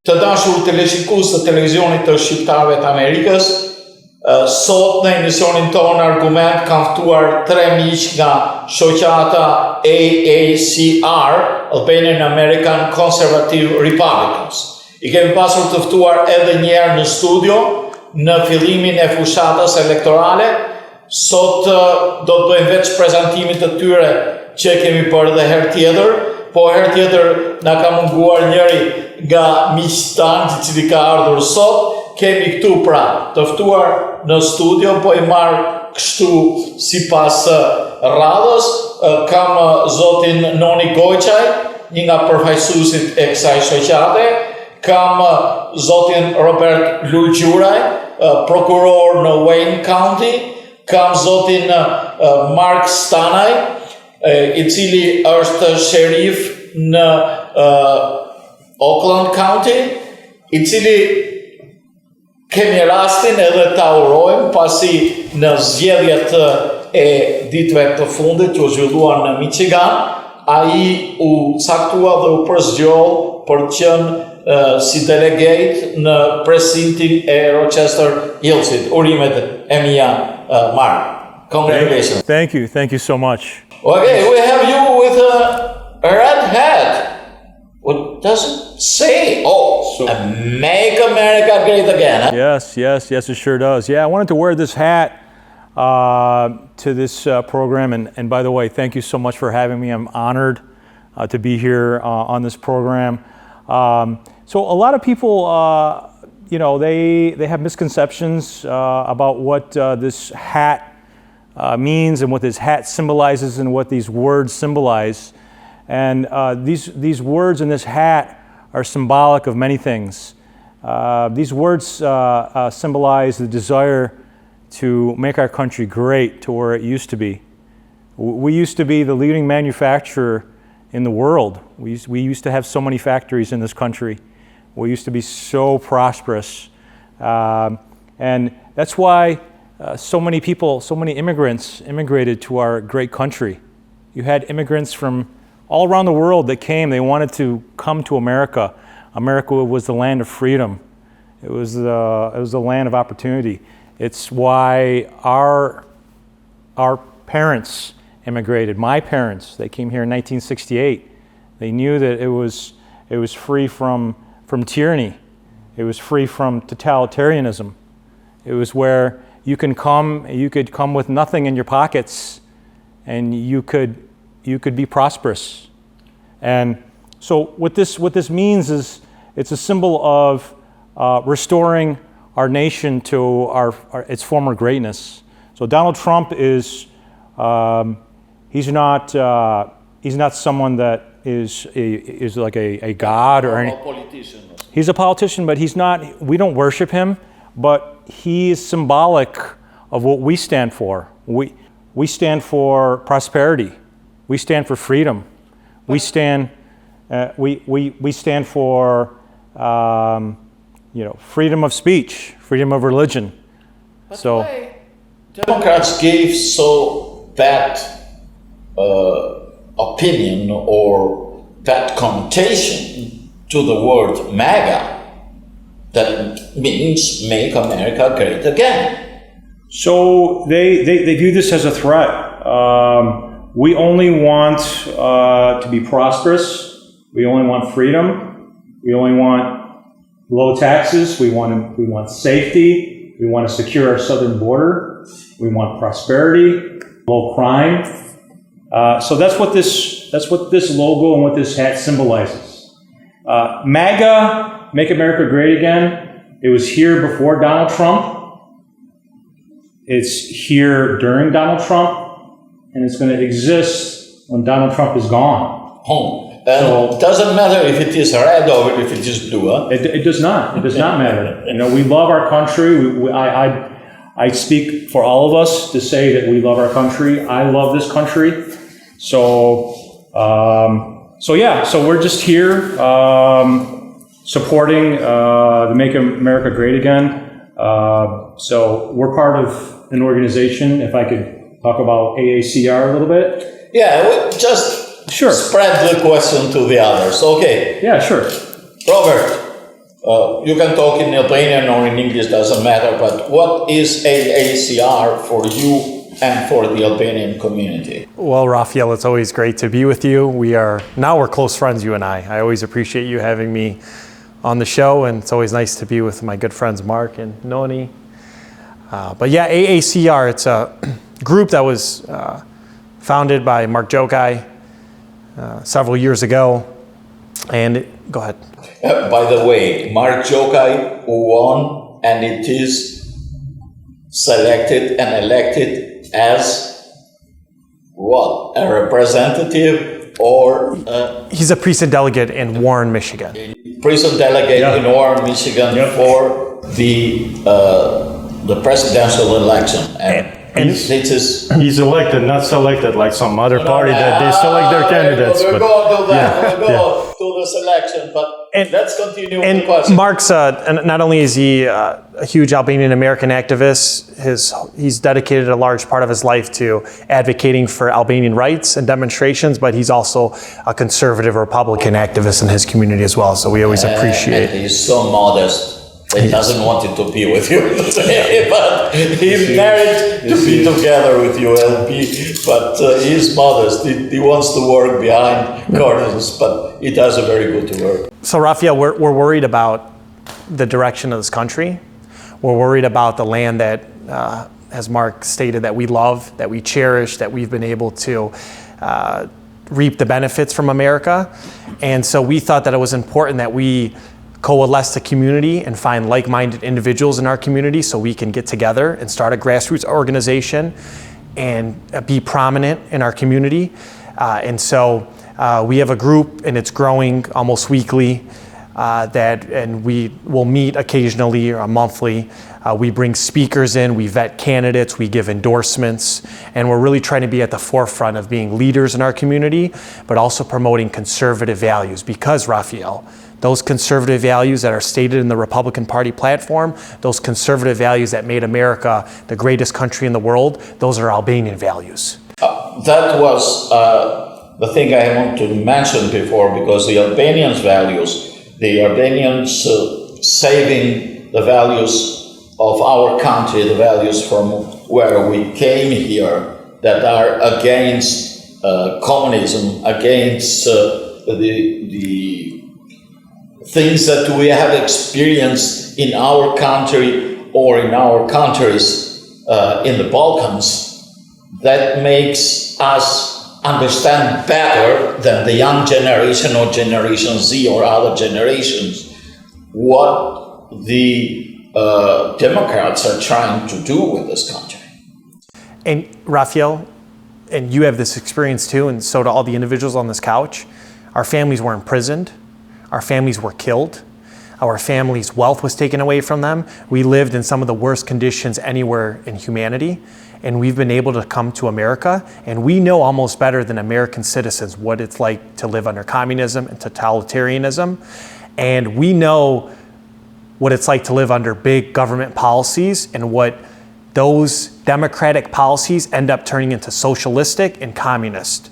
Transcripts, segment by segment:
Të dashur televizionist të televizionit të Shqiptarëve të Amerikës, sot në emisionin tonë Argument kam ftuar 3 miq nga shoqata AACR, Albanian American Conservative Republicans. I kemi pasur të ftuar edhe një herë në studio në fillimin e fushatës elektorale. Sot do të bëjmë veç prezantimit të tyre që kemi bërë dhe herë tjetër, po herë tjetër na ka munguar njëri nga miqtë tanë i cili ka ardhur sot. Kemi këtu pra të ftuar në studio, po i marr kështu sipas radhës. Kam zotin Noni Gojçaj, një nga përfaqësuesit e kësaj shoqate. Kam zotin Robert Lulgjuraj, prokuror në Wayne County. Kam zotin Mark Stanaj, i cili është sherif në Oakland County, i cili kemi rastin edhe ta urojmë pasi në zgjedhjet e ditëve të fundit që u zhvilluan në Michigan, ai u caktua dhe u përzgjoll për të qenë si delegate në presintin e Rochester Hillsit. Urimet e mia, Mark. Congratulations. Thank you so much. Okay, we have you with a red hat. What does it say? Make America Great Again. Huh? Yes, it sure does. Yeah, I wanted to wear this hat to this program. And by the way, thank you so much for having me. I'm honored to be here on this program. So a lot of people, they have misconceptions about what this hat means and what this hat symbolizes and what these words symbolize. And these words in this hat are symbolic of many things. These words symbolize the desire to make our country great to where it used to be. We used to be the leading manufacturer in the world. We used to have so many factories in this country. We used to be so prosperous. And that's why so many people, so many immigrants immigrated to our great country. You had immigrants from all around the world that came. They wanted to come to America. America was the land of freedom. It was the land of opportunity. It's why our parents immigrated. My parents, they came here in 1968. They knew that it was free from tyranny. It was free from totalitarianism. It was where you could come with nothing in your pockets, and you could be prosperous. And so what this means is it's a symbol of restoring our nation to its former greatness. So Donald Trump is he's not someone that is like a god or any politician. He's a politician, but we don't worship him, but he is symbolic of what we stand for. We stand for prosperity. We stand for freedom. We stand for freedom of speech, freedom of religion. But why Democrats gave so that opinion or that connotation to the word MAGA, that means Make America Great Again? So they view this as a threat. We only want to be prosperous. We only want freedom. We only want low taxes. We want safety. We want to secure our southern border. We want prosperity, low crime. So that's what this logo and what this hat symbolizes. MAGA, Make America Great Again. It was here before Donald Trump. It's here during Donald Trump. And it's going to exist when Donald Trump is gone. So it doesn't matter if it is red or if it is blue. Huh? It does not. It does not matter. We love our country. I speak for all of us to say that we love our country. I love this country. So we're just here supporting the Make America Great Again. So we're part of an organization, if I could talk about AACR a little bit? Yeah, we'll just spread the question to the others. Okay. Yeah, sure. Robert, You can talk in Albanian or in English, doesn't matter, but what is AACR for you and for the Albanian community? Well, Raphael, it's always great to be with you. We're close friends, you and I. I always appreciate you having me on the show, and it's always nice to be with my good friends Mark and Noni. But yeah, AACR, it's a group that was founded by Mark Jokai several years ago. And go ahead. By the way, Mark Jokai won, and it is selected and elected as what? A representative or he's a precinct delegate in Warren, Michigan. Precinct delegate in Warren, Michigan for the presidential election. And he's elected, not selected like some other party that they select their candidates. We'll go to that. We'll go to the selection, but let's continue with the question. Mark's, not only is he a huge Albanian American activist, he's dedicated a large part of his life to advocating for Albanian rights and demonstrations, but he's also a conservative Republican activist in his community as well, so we always appreciate and he's so modest. He doesn't want it to be with you, but he's married to be together with you, LP. But he's modest. He wants to work behind curtains, but he does a very good work. So, Raphael, we're worried about the direction of this country. We're worried about the land that, as Mark stated, that we love, that we cherish, that we've been able to reap the benefits from America. And so we thought that it was important that we coalesce the community and find like-minded individuals in our community so we can get together and start a grassroots organization and be prominent in our community. And so we have a group, and it's growing almost weekly, and we will meet occasionally or monthly. We bring speakers in, we vet candidates, we give endorsements, and we're really trying to be at the forefront of being leaders in our community, but also promoting conservative values. Because, Raphael, those conservative values that are stated in the Republican Party platform, those conservative values that made America the greatest country in the world, those are Albanian values. That was the thing I want to mention before, because the Albanians' values, the Albanians saving the values of our country, the values from where we came here, that are against communism, against the things that we have experienced in our country or in our countries in the Balkans, that makes us understand better than the young generation or Generation Z or other generations what the Democrats are trying to do with this country. And Raphael, and you have this experience too, and so do all the individuals on this couch. Our families were imprisoned. Our families were killed. Our families' wealth was taken away from them. We lived in some of the worst conditions anywhere in humanity. And we've been able to come to America, and we know almost better than American citizens what it's like to live under communism and totalitarianism. And we know what it's like to live under big government policies and what those democratic policies end up turning into socialistic and communist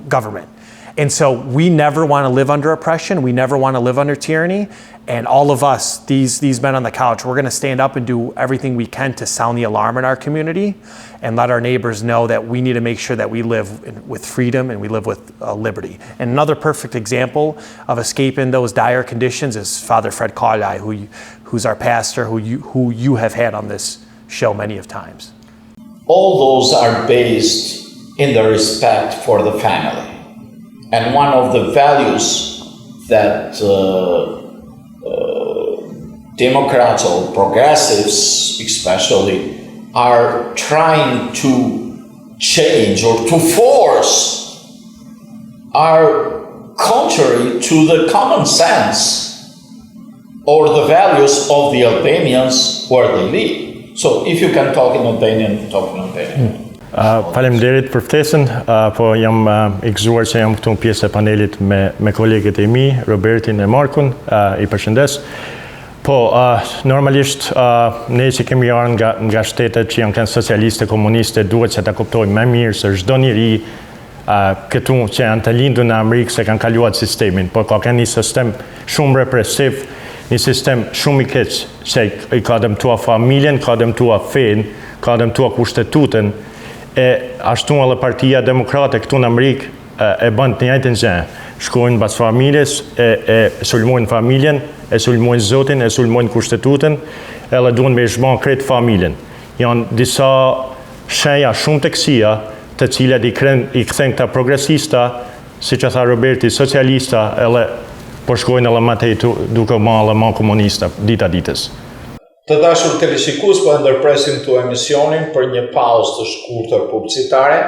government. And so we never want to live under oppression. We never want to live under tyranny. And all of us, these men on the couch, we're going to stand up and do everything we can to sound the alarm in our community and let our neighbors know that we need to make sure that we live with freedom and we live with liberty. And another perfect example of escaping those dire conditions is Father Fred Carlai, who's our pastor, who you have had on this show many of times. All those are based in the respect for the family. And one of the values that Democrats or progressives especially are trying to change or to force are contrary to the common sense or the values of the Albanians where they live. So if you can talk in Albanian, talk in Albanian. Faleminderit për ftesën, po jam i gëzuar që jam këtu në pjesë e panelit me kolegët e mi, Robertin e Markun, i përshëndes. Po, normalisht ne që kemi ardhur nga shtetet që janë socialiste, komuniste, duhet që ta kuptojmë më mirë se çdo njeri këtu që janë të lindur në Amerikë se kanë kaluar sistemin, por ka kanë një sistem shumë represiv, një sistem shumë i keq, që i ka dëmtuar familjen, ka dëmtuar fenë, ka dëmtuar kushtetutën, e ashtu edhe Partia Demokrate këtu në Amerikë e bën të njëjtën gjë. Shkojnë bas familjes, e sulmojnë familjen, e sulmojnë Zotin, e sulmojnë kushtetutën, edhe duhen me zhbon krejt familjen. Janë disa shenja shumë të kësia, të cilat i kthen këta progresista, si që tha Roberti, socialista, edhe po shkojnë edhe më tej duke ma komunista, dita ditës. Të dashur teleshikues, po ndërpresim këtu emisionin për një pauzë të shkurtër publicitare.